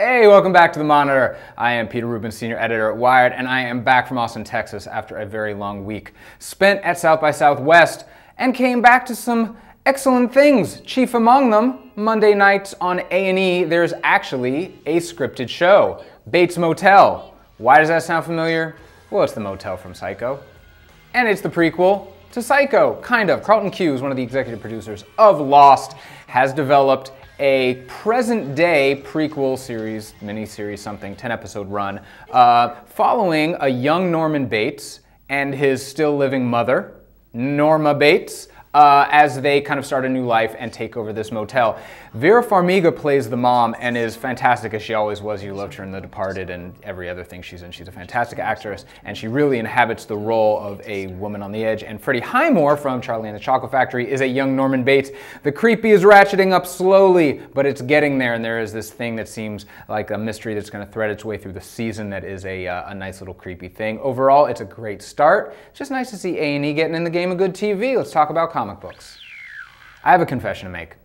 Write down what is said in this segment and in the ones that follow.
Hey, welcome back to The Monitor. I am Peter Rubin, Senior Editor at Wired, and I am back from Austin, Texas after a very long week spent at South by Southwest and came back to some excellent things. Chief among them, Monday nights on A&E, there's actually a scripted show, Bates Motel. Why does that sound familiar? Well, it's the motel from Psycho. And it's the prequel to Psycho, kind of. Carlton Cuse, one of the executive producers of Lost, has developed a present-day prequel series, mini-series something, 10-episode run, following a young Norman Bates and his still-living mother, Norma Bates, as they kind of start a new life and take over this motel. Vera Farmiga plays the mom and is fantastic, as she always was. You loved her in The Departed and every other thing she's in. She's a fantastic actress, and she really inhabits the role of a woman on the edge. And Freddie Highmore from Charlie and the Chocolate Factory is a young Norman Bates. The creepy is ratcheting up slowly, but it's getting there, and there is this thing that seems like a mystery that's going to thread its way through the season that is a nice little creepy thing. Overall, it's a great start. It's just nice to see A&E getting in the game of good TV. Let's talk about comic books. I have a confession to make.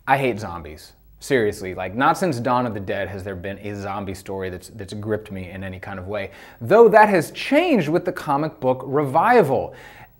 I hate zombies. Seriously, like not since Dawn of the Dead has there been a zombie story that's gripped me in any kind of way. Though that has changed with the comic book Revival.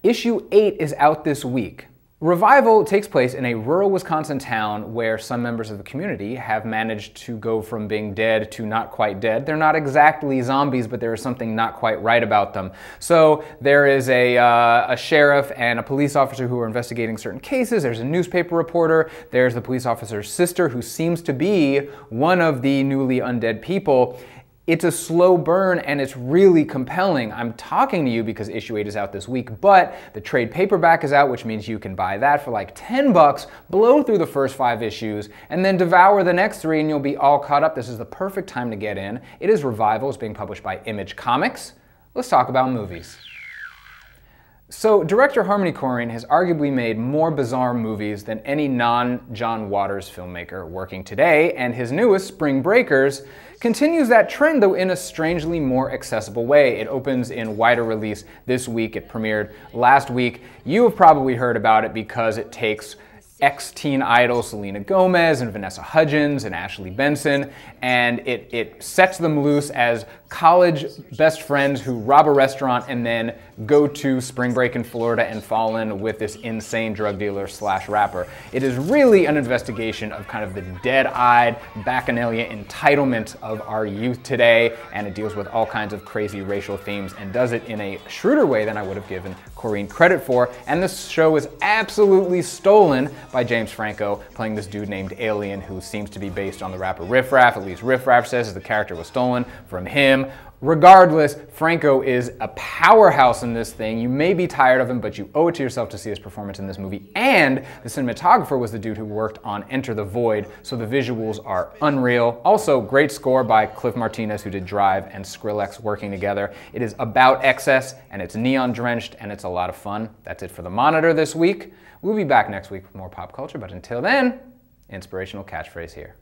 Issue 8 is out this week. Revival takes place in a rural Wisconsin town where some members of the community have managed to go from being dead to not quite dead. They're not exactly zombies, but there is something not quite right about them. So there is a sheriff and a police officer who are investigating certain cases. There's a newspaper reporter. There's the police officer's sister, who seems to be one of the newly undead people. It's a slow burn and it's really compelling. I'm talking to you because issue 8 is out this week, but the trade paperback is out, which means you can buy that for like 10 bucks, blow through the first 5 issues, and then devour the next 3 and you'll be all caught up. This is the perfect time to get in. It is Revival. It's being published by Image Comics. Let's talk about movies. So, director Harmony Korine has arguably made more bizarre movies than any non-John Waters filmmaker working today, and his newest, Spring Breakers, continues that trend, though in a strangely more accessible way. It opens in wider release this week. It premiered last week. You have probably heard about it because it takes ex-teen idols Selena Gomez and Vanessa Hudgens and Ashley Benson, and it sets them loose as college best friends who rob a restaurant and then go to spring break in Florida and fall in with this insane drug dealer slash rapper. It is really an investigation of kind of the dead-eyed bacchanalia entitlement of our youth today, and it deals with all kinds of crazy racial themes and does it in a shrewder way than I would have given Korine credit for. And this show is absolutely stolen by James Franco, playing this dude named Alien, who seems to be based on the rapper Riff Raff. At least Riff Raff says the character was stolen from him. Regardless, Franco is a powerhouse in this thing. You may be tired of him, but you owe it to yourself to see his performance in this movie. And the cinematographer was the dude who worked on Enter the Void, so the visuals are unreal. Also, great score by Cliff Martinez, who did Drive, and Skrillex working together. It is about excess, and it's neon-drenched, and it's a lot of fun. That's it for The Monitor this week. We'll be back next week with more pop culture, but until then, inspirational catchphrase here.